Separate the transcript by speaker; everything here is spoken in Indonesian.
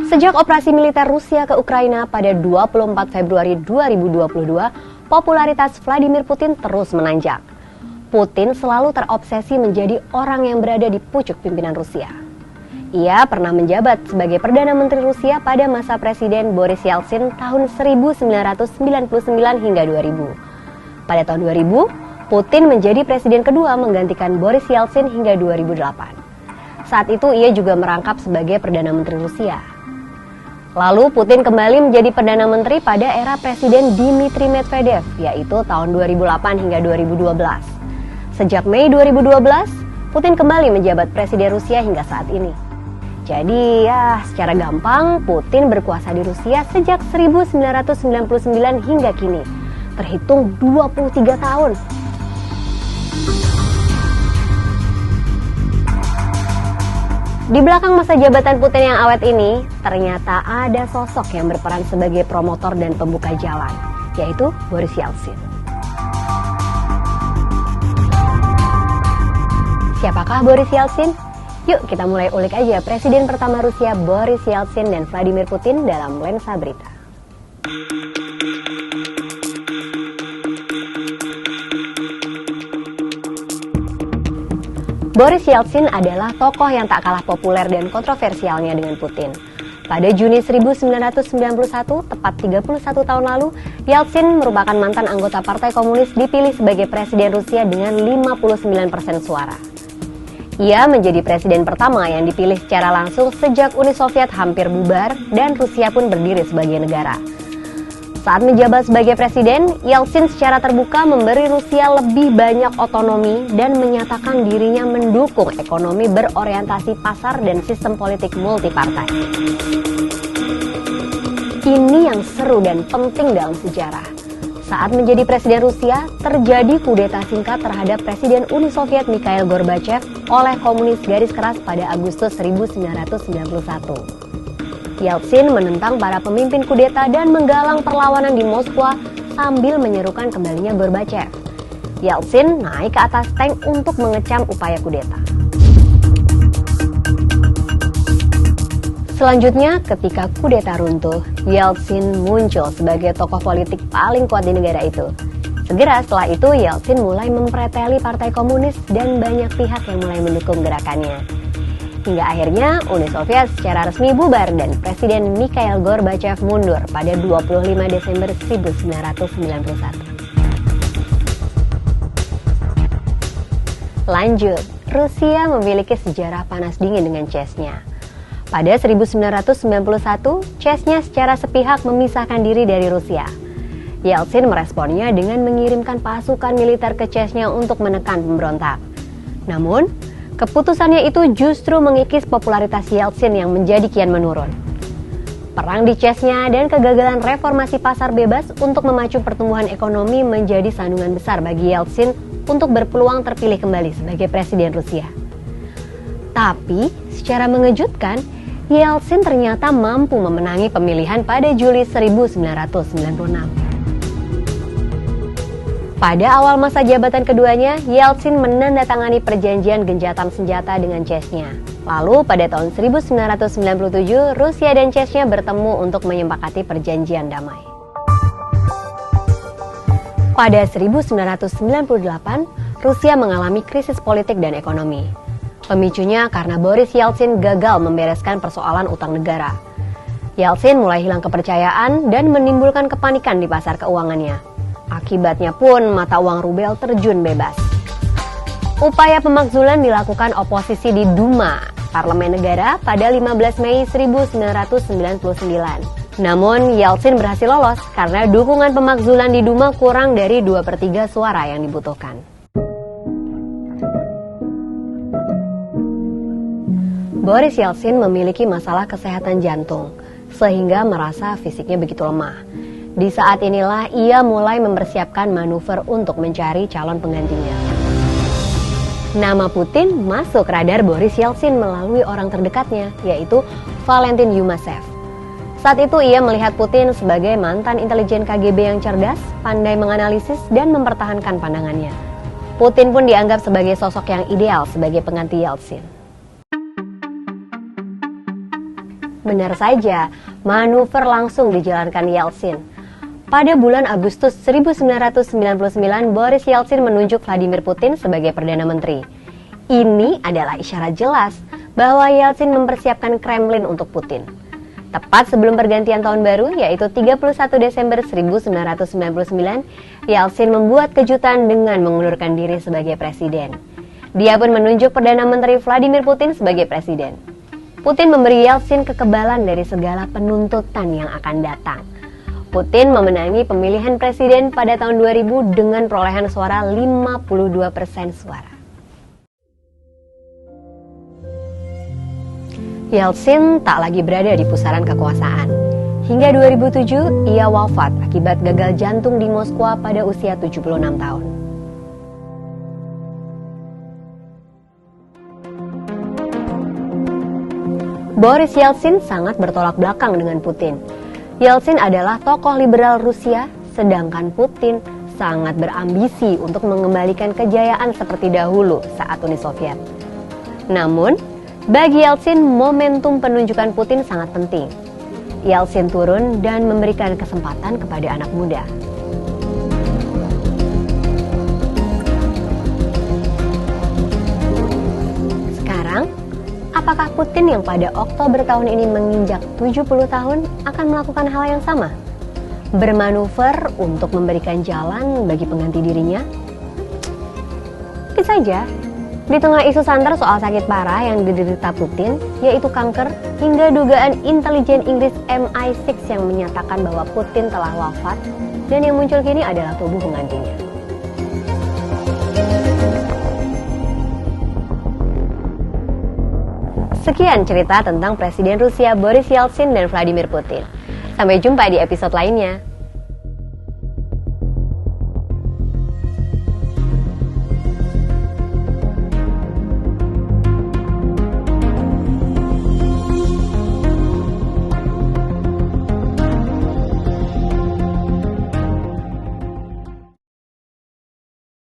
Speaker 1: Sejak operasi militer Rusia ke Ukraina pada 24 Februari 2022, popularitas Vladimir Putin terus menanjak. Putin selalu terobsesi menjadi orang yang berada di pucuk pimpinan Rusia. Ia pernah menjabat sebagai Perdana Menteri Rusia pada masa Presiden Boris Yeltsin tahun 1999 hingga 2000. Pada tahun 2000, Putin menjadi presiden kedua menggantikan Boris Yeltsin hingga 2008. Saat itu ia juga merangkap sebagai Perdana Menteri Rusia. Lalu Putin kembali menjadi Perdana Menteri pada era Presiden Dmitry Medvedev, yaitu tahun 2008 hingga 2012. Sejak Mei 2012, Putin kembali menjabat Presiden Rusia hingga saat ini. Jadi secara gampang Putin berkuasa di Rusia sejak 1999 hingga kini, terhitung 23 tahun. Di belakang masa jabatan Putin yang awet ini, ternyata ada sosok yang berperan sebagai promotor dan pembuka jalan, yaitu Boris Yeltsin. Siapakah Boris Yeltsin? Yuk kita mulai ulik aja Presiden pertama Rusia Boris Yeltsin dan Vladimir Putin dalam Lensa Berita. Boris Yeltsin adalah tokoh yang tak kalah populer dan kontroversialnya dengan Putin. Pada Juni 1991, tepat 31 tahun lalu, Yeltsin merupakan mantan anggota Partai Komunis dipilih sebagai Presiden Rusia dengan 59% suara. Ia menjadi presiden pertama yang dipilih secara langsung sejak Uni Soviet hampir bubar dan Rusia pun berdiri sebagai negara. Saat menjabat sebagai presiden, Yeltsin secara terbuka memberi Rusia lebih banyak otonomi dan menyatakan dirinya mendukung ekonomi berorientasi pasar dan sistem politik multipartai. Ini yang seru dan penting dalam sejarah. Saat menjadi presiden Rusia, terjadi kudeta singkat terhadap Presiden Uni Soviet Mikhail Gorbachev oleh komunis garis keras pada Agustus 1991. Yeltsin menentang para pemimpin kudeta dan menggalang perlawanan di Moskwa sambil menyerukan kembalinya Gorbachev. Yeltsin naik ke atas tank untuk mengecam upaya kudeta. Selanjutnya, ketika kudeta runtuh, Yeltsin muncul sebagai tokoh politik paling kuat di negara itu. Segera setelah itu, Yeltsin mulai mempreteli Partai Komunis dan banyak pihak yang mulai mendukung gerakannya. Hingga akhirnya Uni Soviet secara resmi bubar dan Presiden Mikhail Gorbachev mundur pada 25 Desember 1991. Lanjut, Rusia memiliki sejarah panas dingin dengan CES-nya. Pada 1991, CES-nya secara sepihak memisahkan diri dari Rusia. Yeltsin meresponnya dengan mengirimkan pasukan militer ke CES-nya untuk menekan pemberontak. Namun, keputusannya itu justru mengikis popularitas Yeltsin yang menjadi kian menurun. Perang di CES-nya dan kegagalan reformasi pasar bebas untuk memacu pertumbuhan ekonomi menjadi sandungan besar bagi Yeltsin untuk berpeluang terpilih kembali sebagai presiden Rusia. Tapi, secara mengejutkan, Yeltsin ternyata mampu memenangi pemilihan pada Juli 1996. Pada awal masa jabatan keduanya, Yeltsin menandatangani perjanjian gencatan senjata dengan CES-nya. Lalu pada tahun 1997, Rusia dan CES-nya bertemu untuk menyepakati perjanjian damai. Pada 1998, Rusia mengalami krisis politik dan ekonomi. Pemicunya karena Boris Yeltsin gagal membereskan persoalan utang negara. Yeltsin mulai hilang kepercayaan dan menimbulkan kepanikan di pasar keuangannya. Akibatnya pun mata uang rubel terjun bebas. Upaya pemakzulan dilakukan oposisi di Duma, Parlemen Negara pada 15 Mei 1999. Namun Yeltsin berhasil lolos karena dukungan pemakzulan di Duma kurang dari 2/3 suara yang dibutuhkan. Boris Yeltsin memiliki masalah kesehatan jantung, sehingga merasa fisiknya begitu lemah. Di saat inilah ia mulai mempersiapkan manuver untuk mencari calon penggantinya. Nama Putin masuk radar Boris Yeltsin melalui orang terdekatnya, yaitu Valentin Yumasev. Saat itu ia melihat Putin sebagai mantan intelijen KGB yang cerdas, pandai menganalisis dan mempertahankan pandangannya. Putin pun dianggap sebagai sosok yang ideal sebagai pengganti Yeltsin. Benar saja, manuver langsung dijalankan Yeltsin. Pada bulan Agustus 1999, Boris Yeltsin menunjuk Vladimir Putin sebagai Perdana Menteri. Ini adalah isyarat jelas bahwa Yeltsin mempersiapkan Kremlin untuk Putin. Tepat sebelum pergantian tahun baru, yaitu 31 Desember 1999, Yeltsin membuat kejutan dengan mengundurkan diri sebagai presiden. Dia pun menunjuk Perdana Menteri Vladimir Putin sebagai presiden. Putin memberi Yeltsin kekebalan dari segala penuntutan yang akan datang. Putin memenangi pemilihan presiden pada tahun 2000 dengan perolehan suara 52% suara. Yeltsin tak lagi berada di pusaran kekuasaan. Hingga 2007, ia wafat akibat gagal jantung di Moskwa pada usia 76 tahun. Boris Yeltsin sangat bertolak belakang dengan Putin. Yeltsin adalah tokoh liberal Rusia, sedangkan Putin sangat berambisi untuk mengembalikan kejayaan seperti dahulu saat Uni Soviet. Namun, bagi Yeltsin, momentum penunjukan Putin sangat penting. Yeltsin turun dan memberikan kesempatan kepada anak muda. Sekarang, apakah Putin yang pada Oktober tahun ini menginjak 70 tahun akan melakukan hal yang sama? Bermanuver untuk memberikan jalan bagi pengganti dirinya? Bisa saja. Di tengah isu santer soal sakit parah yang diderita Putin, yaitu kanker, hingga dugaan intelijen Inggris MI6 yang menyatakan bahwa Putin telah wafat, dan yang muncul kini adalah tubuh penggantinya. Sekian cerita tentang Presiden Rusia Boris Yeltsin dan Vladimir Putin. Sampai jumpa di episode lainnya.